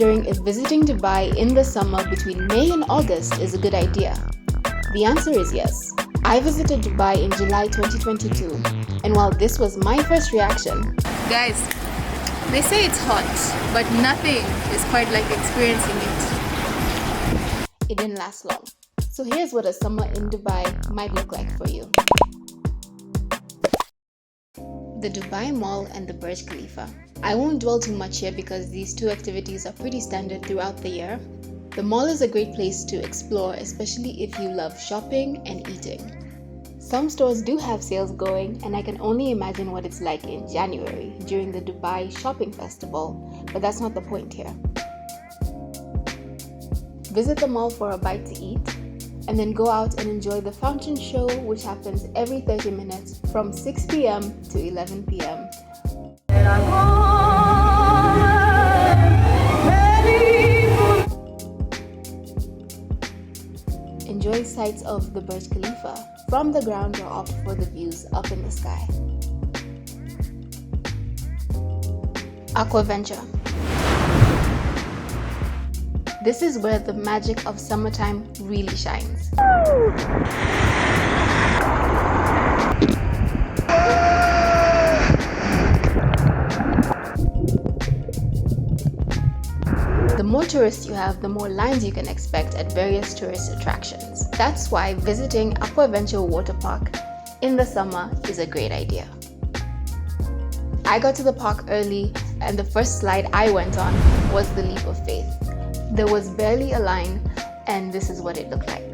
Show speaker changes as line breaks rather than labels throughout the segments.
wondering if visiting Dubai in the summer between May and August is a good idea? The answer is yes. I visited Dubai in July 2022, and while this was my first reaction,
guys, they say it's hot, but nothing is quite like experiencing it.
It didn't last long. So here's what a summer in Dubai might look like for you. The Dubai Mall and the Burj Khalifa. I won't dwell too much here because these two activities are pretty standard throughout the year. The mall is a great place to explore, especially if you love shopping and eating. Some stores do have sales going, and I can only imagine what it's like in January during the Dubai Shopping Festival, but that's not the point here. Visit the mall for a bite to eat, and then go out and enjoy the fountain show, which happens every 30 minutes from 6 p.m. to 11 p.m. Enjoy sights of the Burj Khalifa from the ground or opt for the views up in the sky. Aquaventure. This is where the magic of summertime really shines. The more tourists you have, the more lines you can expect at various tourist attractions. That's why visiting Aquaventure water park in the summer is a great idea. I got to the park early, and the first slide I went on was the Leap of Faith. There was barely a line, and this is what it looked like.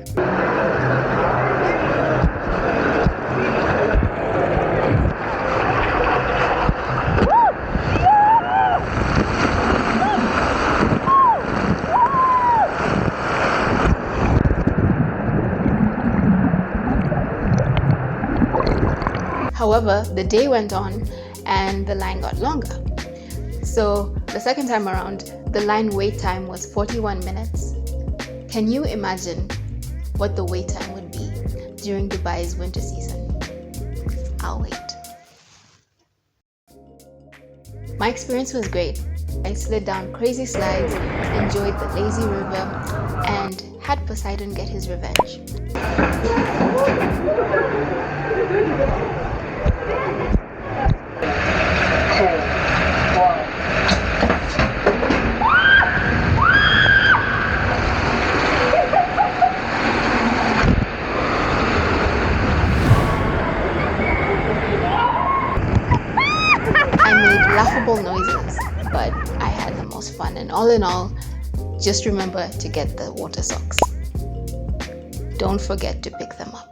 However, the day went on and the line got longer. So the second time around, the line wait time was 41 minutes. Can you imagine what the wait time would be during Dubai's winter season? I'll wait. My experience was great. I slid down crazy slides, enjoyed the lazy river, and had Poseidon get his revenge. Laughable noises, but I had the most fun, and all in all, just remember to get the water socks. Don't forget to pick them up.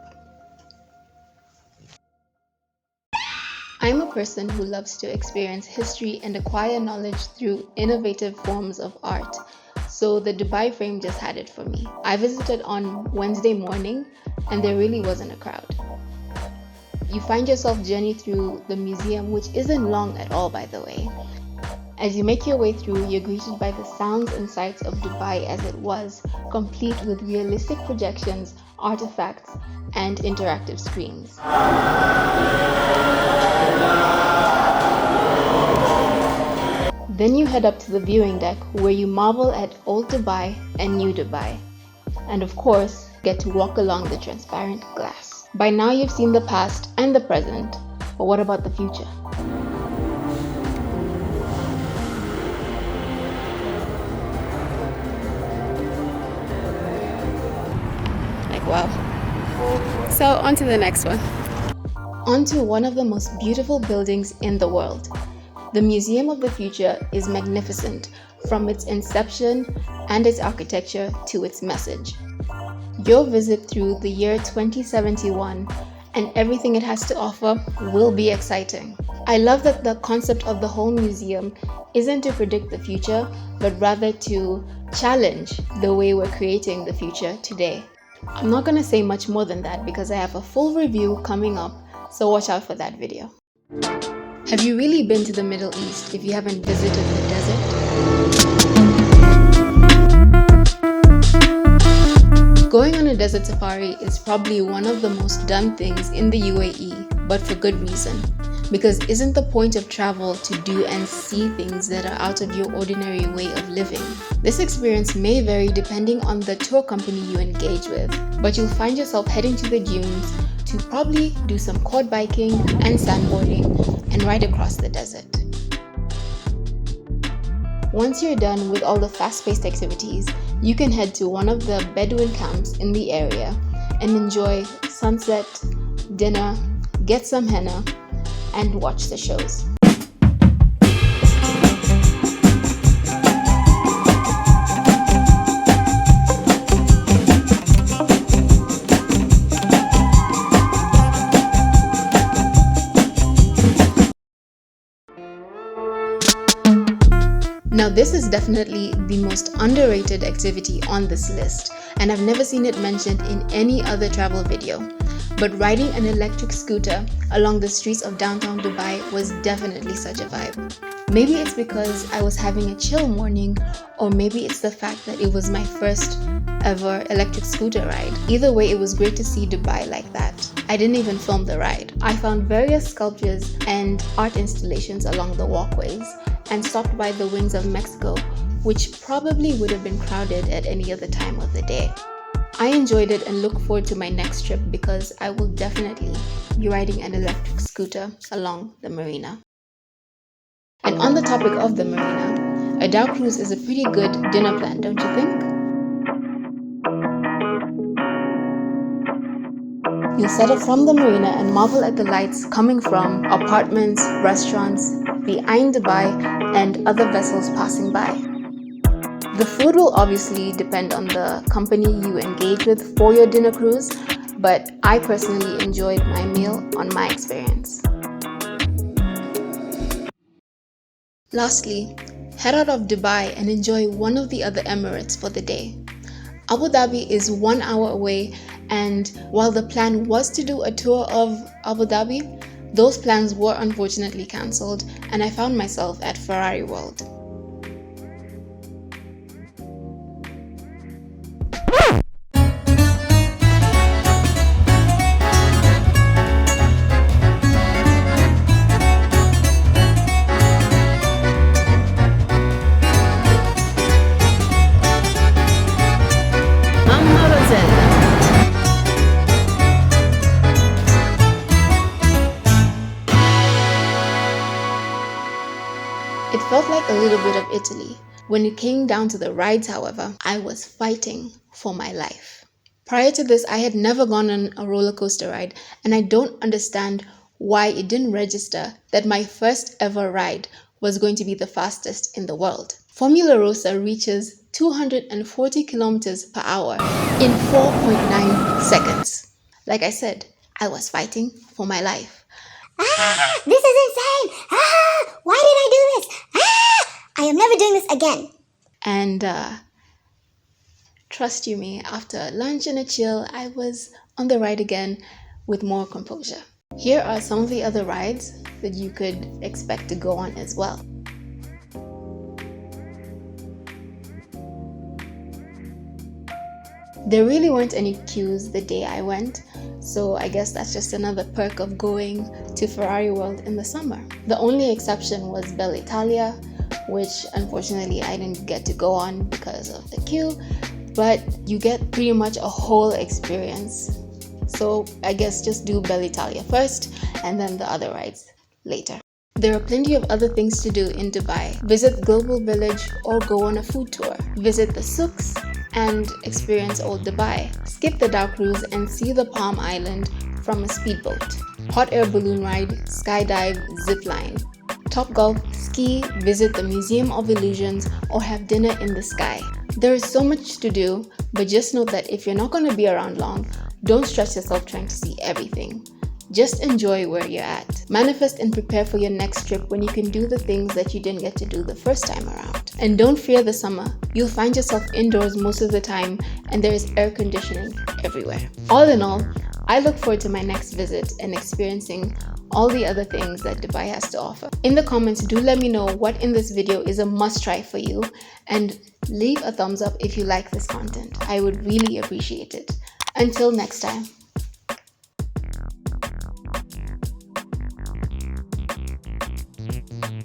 I'm a person who loves to experience history and acquire knowledge through innovative forms of art, so the Dubai frame just had it for me. I visited on Wednesday morning, and there really wasn't a crowd. You find yourself journey through the museum, which isn't long at all, by the way. As you make your way through, you're greeted by the sounds and sights of Dubai as it was, complete with realistic projections, artifacts, and interactive screens. Then you head up to the viewing deck, where you marvel at old Dubai and new Dubai, and of course, get to walk along the transparent glass. By now you've seen the past and the present, but what about the future? Like, wow. So on to the next one. On to one of the most beautiful buildings in the world. The Museum of the Future is magnificent, from its inception and its architecture to its message. Your visit through the year 2071 and everything it has to offer will be exciting. I love that the concept of the whole museum isn't to predict the future, but rather to challenge the way we're creating the future today. I'm not going to say much more than that because I have a full review coming up, so watch out for that video. Have you really been to the Middle East if you haven't visited the desert? Going on a desert safari is probably one of the most done things in the UAE, but for good reason. Because isn't the point of travel to do and see things that are out of your ordinary way of living? This experience may vary depending on the tour company you engage with, but you'll find yourself heading to the dunes to probably do some quad biking and sandboarding and ride across the desert. Once you're done with all the fast-paced activities, you can head to one of the Bedouin camps in the area and enjoy sunset, dinner, get some henna, and watch the shows. Now this is definitely the most underrated activity on this list, and I've never seen it mentioned in any other travel video. But riding an electric scooter along the streets of downtown Dubai was definitely such a vibe. Maybe it's because I was having a chill morning, or maybe it's the fact that it was my first ever electric scooter ride. Either way, it was great to see Dubai like that. I didn't even film the ride. I found various sculptures and art installations along the walkways and stopped by the Wings of Mexico, which probably would have been crowded at any other time of the day. I enjoyed it and look forward to my next trip because I will definitely be riding an electric scooter along the marina. And on the topic of the marina, a Dhow Cruise is a pretty good dinner plan, don't you think? You'll set up from the marina and marvel at the lights coming from apartments, restaurants, the Ain Dubai, and other vessels passing by. The food will obviously depend on the company you engage with for your dinner cruise, but I personally enjoyed my meal on my experience. Lastly, head out of Dubai and enjoy one of the other Emirates for the day. Abu Dhabi is 1 hour away, and while the plan was to do a tour of Abu Dhabi, those plans were unfortunately cancelled, and I found myself at Ferrari World. It felt like a little bit of Italy. When it came down to the rides, however, I was fighting for my life. Prior to this, I had never gone on a roller coaster ride, and I don't understand why it didn't register that my first ever ride was going to be the fastest in the world. Formula Rossa reaches 240 kilometers per hour in 4.9 seconds. Like I said, I was fighting for my life.
This is insane! Why did I do this? I am never doing this again.
And trust you me, after lunch and a chill, I was on the ride again with more composure. Here are some of the other rides that you could expect to go on as well. There really weren't any queues the day I went, so I guess that's just another perk of going to Ferrari World in the summer. The only exception was Bella Italia, which unfortunately I didn't get to go on because of the queue, but you get pretty much a whole experience. So I guess just do Bella Italia first and then the other rides later. There are plenty of other things to do in Dubai. Visit Global Village or go on a food tour. Visit the souks and experience Old Dubai. Skip the Dhow Cruise and see the Palm Island from a speedboat. Hot air balloon ride, skydive, zipline. Top golf, ski, visit the Museum of Illusions, or have dinner in the sky. There is so much to do, but just note that if you're not going to be around long, don't stress yourself trying to see everything. Just enjoy where you're at. Manifest and prepare for your next trip when you can do the things that you didn't get to do the first time around. And don't fear the summer. You'll find yourself indoors most of the time, and there is air conditioning everywhere. All in all, I look forward to my next visit and experiencing all the other things that Dubai has to offer. In the comments, do let me know what in this video is a must-try for you, and leave a thumbs up if you like this content. I would really appreciate it. Until next time.